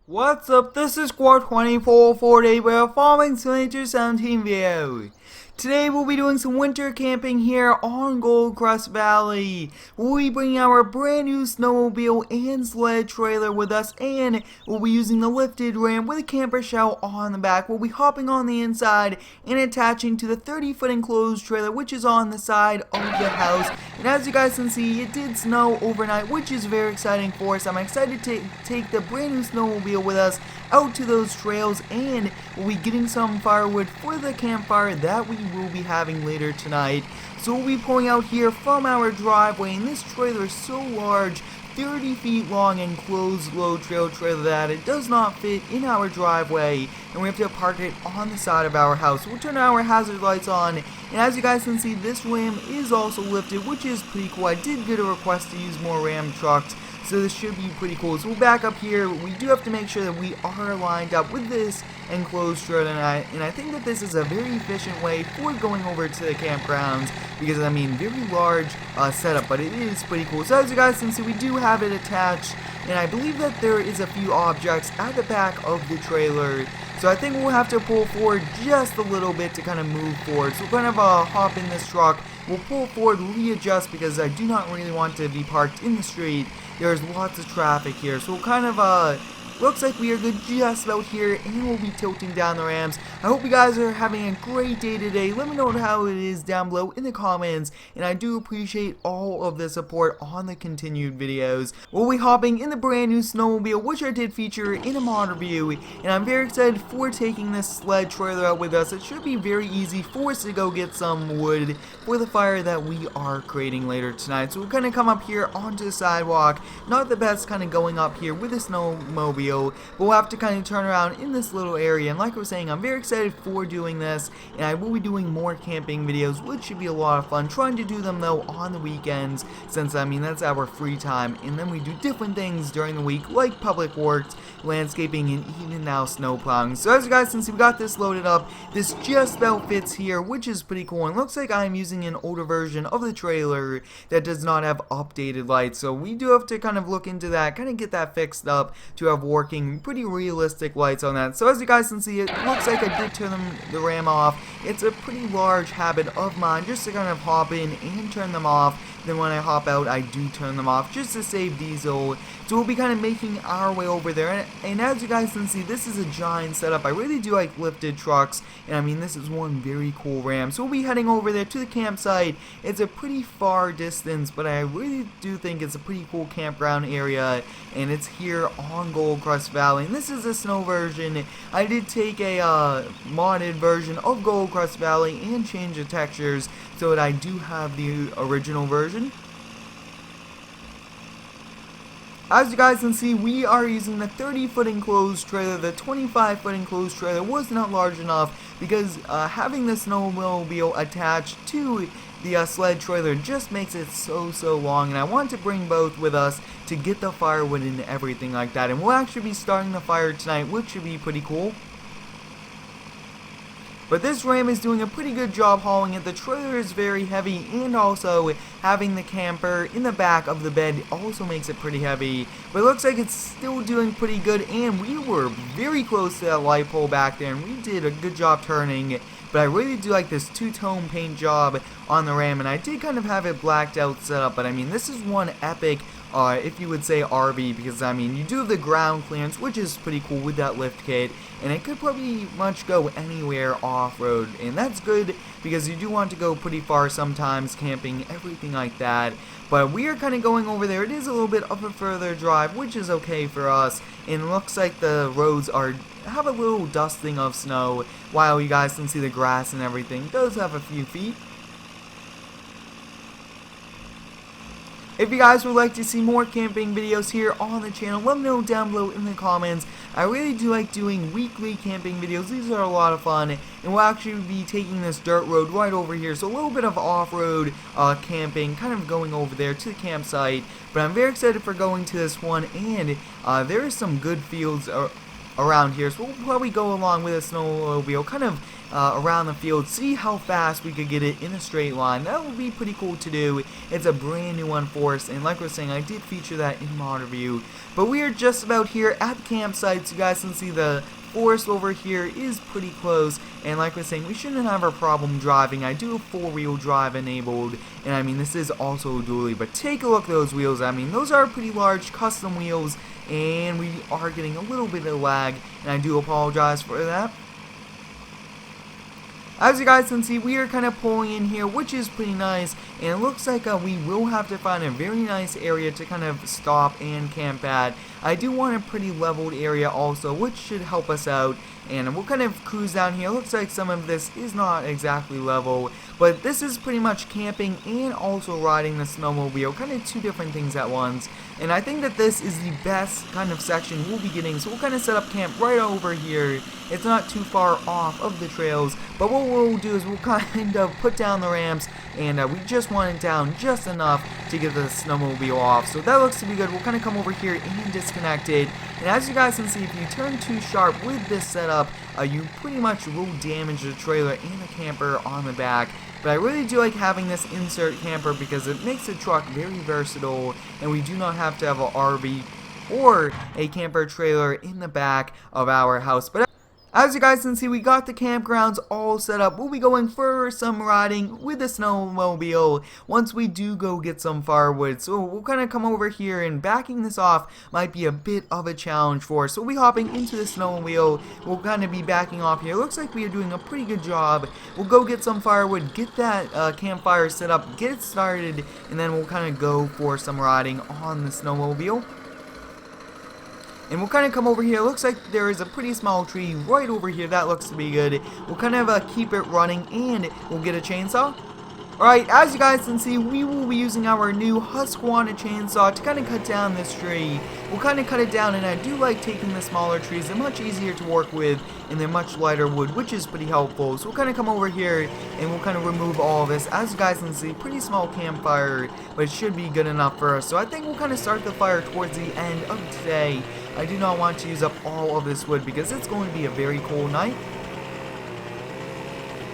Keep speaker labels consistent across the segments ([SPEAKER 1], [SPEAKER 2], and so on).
[SPEAKER 1] What's up, this is Squad 2440 with a Farming Simulator 17 video. Today we'll be doing some winter camping here on Goldcrest Valley. We'll be bringing our brand new snowmobile and sled trailer with us, and we'll be using the lifted ramp with a camper shell on the back. We'll be hopping on the inside and attaching to the 30-foot enclosed trailer, which is on the side of the house. And as you guys can see, it did snow overnight, which is very exciting for us. I'm excited to take the brand new snowmobile with us out to those trails, and we'll be getting some firewood for the campfire that we will be having later tonight. So we'll be pulling out here from our driveway, and this trailer is so large, 30 feet long, enclosed low trail trailer, that it does not fit in our driveway, and we have to park it on the side of our house. So we'll turn our hazard lights on, and as you guys can see, this ram is also lifted, which is pretty cool. I did get a request to use more ram trucks, so this should be pretty cool. So we'll back up here. We do have to make sure that we are lined up with this enclosed trailer, and I think that this is a very efficient way for going over to the campgrounds, because I mean, very large setup, but it is pretty cool. So as you guys can see, we do have it attached, and I believe that there is a few objects at the back of the trailer. So I think we'll have to pull forward just a little bit to kind of move forward. So we'll kind of hop in this truck. We'll pull forward, readjust, because I do not really want to be parked in the street. There's lots of traffic here. So we'll kind of, looks like we are good just about here, and we'll be tilting down the ramps. I hope you guys are having a great day today. Let me know how it is down below in the comments, and I do appreciate all of the support on the continued videos. We'll be hopping in the brand new snowmobile, which I did feature in a mod review, and I'm very excited for taking this sled trailer out with us. It should be very easy for us to go get some wood for the fire that we are creating later tonight. So we'll kind of come up here onto the sidewalk. Not the best kind of going up here with a snowmobile, but we'll have to kind of turn around in this little area. And like I was saying, I'm very excited for doing this, and I will be doing more camping videos, which should be a lot of fun. Trying to do them though on the weekends, since I mean that's our free time, and then we do different things during the week like public works, landscaping, and even now snow plowing. So as you guys can see, we got this loaded up. This just about fits here, which is pretty cool, and looks like I'm using an older version of the trailer that does not have updated lights. So we do have to kind of look into that, kind of get that fixed up to have working pretty realistic lights on that. So as you guys can see, it looks like I did turn the ram off. It's a pretty large habit of mine just to kind of hop in and turn them off. Then when I hop out, I do turn them off just to save diesel. So we'll be kind of making our way over there, and as you guys can see, this is a giant setup. I really do like lifted trucks, and I mean, this is one very cool ram. So we'll be heading over there to the campsite. It's a pretty far distance, but I really do think it's a pretty cool campground area, and it's here on Goldcrest Valley, and this is a snow version. I did take a modded version of Goldcrest Valley and change the textures so that I do have the original version. As you guys can see, we are using the 30-foot enclosed trailer. The 25-foot enclosed trailer was not large enough, because having the snowmobile attached to the sled trailer just makes it so long, and I want to bring both with us to get the firewood and everything like that. And we'll actually be starting the fire tonight, which should be pretty cool. But this ram is doing a pretty good job hauling it. The trailer is very heavy, and also having the camper in the back of the bed also makes it pretty heavy. But it looks like it's still doing pretty good, and we were very close to that light pole back there, and we did a good job turning. But I really do like this two-tone paint job on the ram, and I did kind of have it blacked out set up, but I mean, this is one epic, if you would say, RV, because I mean, you do have the ground clearance, which is pretty cool with that lift kit, and it could pretty much go anywhere off-road, and that's good because you do want to go pretty far sometimes, camping, everything like that. But we are kind of going over there. It is a little bit of a further drive, which is okay for us, and it looks like the roads have a little dusting of snow, while you guys can see the grass and everything does have a few feet. If you guys would like to see more camping videos here on the channel, let me know down below in the comments. I really do like doing weekly camping videos. These are a lot of fun, and we'll actually be taking this dirt road right over here. So a little bit of off-road camping, kind of going over there to the campsite. But I'm very excited for going to this one, and there are some good fields around here. So we'll probably go along with a snowmobile, kind of around the field, see how fast we could get it in a straight line. That would be pretty cool to do. It's a brand new one for us, and like I was saying, I did feature that in mod review. But we are just about here at the campsite, so you guys can see the forest over here is pretty close, and like I was saying, we shouldn't have a problem driving. I do have 4-wheel drive enabled, and I mean, this is also a dually, but take a look at those wheels. I mean, those are pretty large custom wheels, and we are getting a little bit of lag, and I do apologize for that. As you guys can see, we are kind of pulling in here, which is pretty nice, and it looks like we will have to find a very nice area to kind of stop and camp at. I do want a pretty leveled area also, which should help us out, and we'll kind of cruise down here. It looks like some of this is not exactly level, but this is pretty much camping and also riding the snowmobile, kind of two different things at once. And I think that this is the best kind of section we'll be getting, so we'll kind of set up camp right over here. It's not too far off of the trails, but what we'll do is we'll kind of put down the ramps, and we just want it down just enough to get the snowmobile off. So that looks to be good. We'll kind of come over here and disconnect it. And as you guys can see, if you turn too sharp with this setup, you pretty much will damage the trailer and the camper on the back. But I really do like having this insert camper because it makes the truck very versatile, and we do not have to have an RV or a camper trailer in the back of our house. But as you guys can see, we got the campgrounds all set up. We'll be going for some riding with the snowmobile once we do go get some firewood. So we'll kind of come over here, and backing this off might be a bit of a challenge for us. So we'll be hopping into the snowmobile. We'll kind of be backing off here. Looks like we are doing a pretty good job. We'll go get some firewood, get that campfire set up, get it started, and then we'll kind of go for some riding on the snowmobile. And we'll kind of come over here. It looks like there is a pretty small tree right over here. That looks to be good. We'll kind of keep it running, and we'll get a chainsaw. Alright, as you guys can see, we will be using our new Husqvarna chainsaw to kind of cut down this tree. We'll kind of cut it down, and I do like taking the smaller trees. They're much easier to work with, and they're much lighter wood, which is pretty helpful. So we'll kind of come over here, and we'll kind of remove all of this. As you guys can see, pretty small campfire, but it should be good enough for us. So I think we'll kind of start the fire towards the end of today. I do not want to use up all of this wood because it's going to be a very cold night.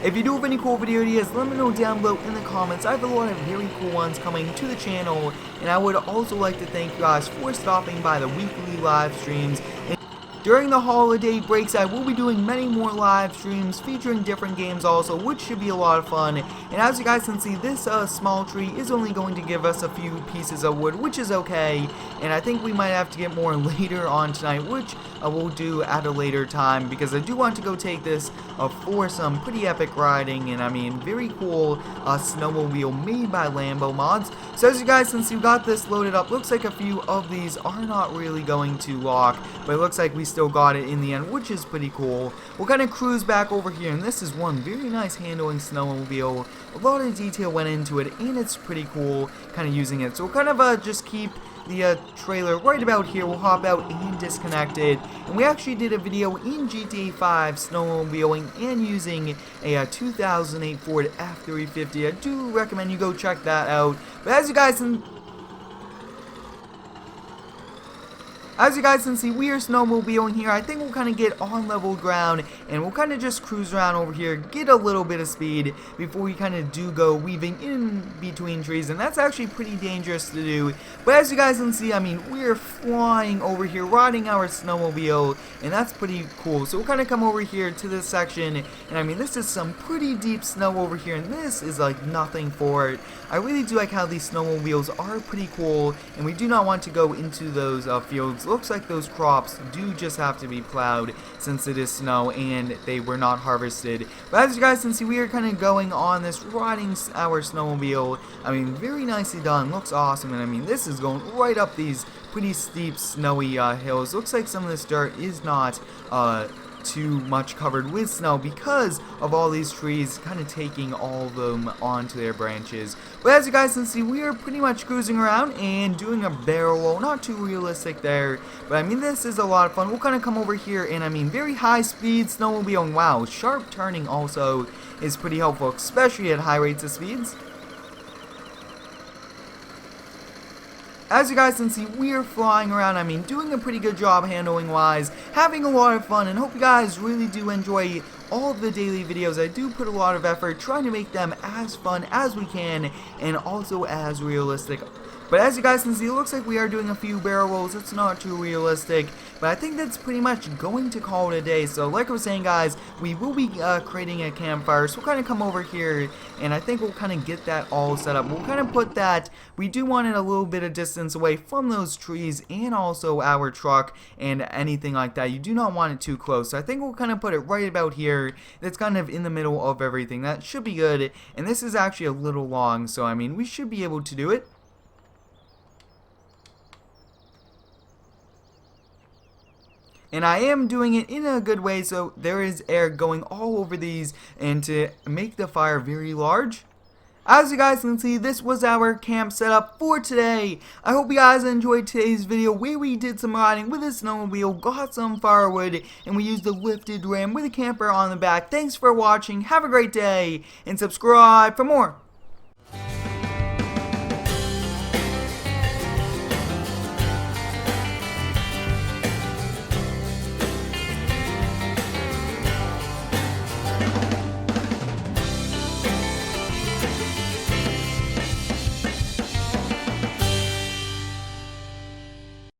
[SPEAKER 1] If you do have any cool video ideas, let me know down below in the comments. I have a lot of very cool ones coming to the channel, and I would also like to thank you guys for stopping by the weekly live streams. During the holiday breaks, I will be doing many more live streams featuring different games also, which should be a lot of fun. And as you guys can see, this small tree is only going to give us a few pieces of wood, which is okay. And I think we might have to get more later on tonight, which we'll do at a later time, because I do want to go take this for some pretty epic riding. And I mean, very cool snowmobile made by Lambo Mods. So as you guys can see, we got this loaded up. Looks like a few of these are not really going to lock, but it looks like we still got it in the end, which is pretty cool. We'll kind of cruise back over here, and this is one very nice handling snowmobile. A lot of detail went into it, and it's pretty cool kind of using it. So we'll kind of just keep the trailer right about here. We'll hop out and disconnect it. And we actually did a video in GTA 5 snowmobiling and using a 2008 Ford F350. I do recommend you go check that out. But as you guys can see, we are snowmobiling here. I think we'll kind of get on level ground, and we'll kind of just cruise around over here, get a little bit of speed before we kind of do go weaving in between trees, and that's actually pretty dangerous to do. But as you guys can see, I mean, we're flying over here, riding our snowmobile, and that's pretty cool. So we'll kind of come over here to this section, and I mean, this is some pretty deep snow over here, and this is like nothing for it. I really do like how these snowmobiles are pretty cool, and we do not want to go into those fields. Looks like those crops do just have to be plowed since it is snow and they were not harvested. But as you guys can see, we are kind of going on this, riding our snowmobile. I mean, very nicely done, looks awesome. And I mean, this is going right up these pretty steep snowy hills. Looks like some of this dirt is not too much covered with snow because of all these trees kind of taking all of them onto their branches. But as you guys can see, we are pretty much cruising around and doing a barrel roll. Not too realistic there, but I mean, this is a lot of fun. We'll kind of come over here, and I mean, very high speed snowmobile, and wow, sharp turning also is pretty helpful, especially at high rates of speeds. As you guys can see, we are flying around, I mean, doing a pretty good job handling wise, having a lot of fun, and hope you guys really do enjoy all of the daily videos. I do put a lot of effort trying to make them as fun as we can, and also as realistic. But as you guys can see, it looks like we are doing a few barrel rolls. It's not too realistic, but I think that's pretty much going to call it a day. So like I was saying, guys, we will be creating a campfire. So we'll kind of come over here, and I think we'll kind of get that all set up. We'll kind of put that, we do want it a little bit of distance away from those trees and also our truck and anything like that. You do not want it too close. So I think we'll kind of put it right about here. That's kind of in the middle of everything. That should be good. And this is actually a little long, so I mean, we should be able to do it. And I am doing it in a good way, so there is air going all over these and to make the fire very large. As you guys can see, this was our camp setup for today. I hope you guys enjoyed today's video where we did some riding with a snowmobile, got some firewood, and we used a lifted ram with a camper on the back. Thanks for watching, have a great day, and subscribe for more.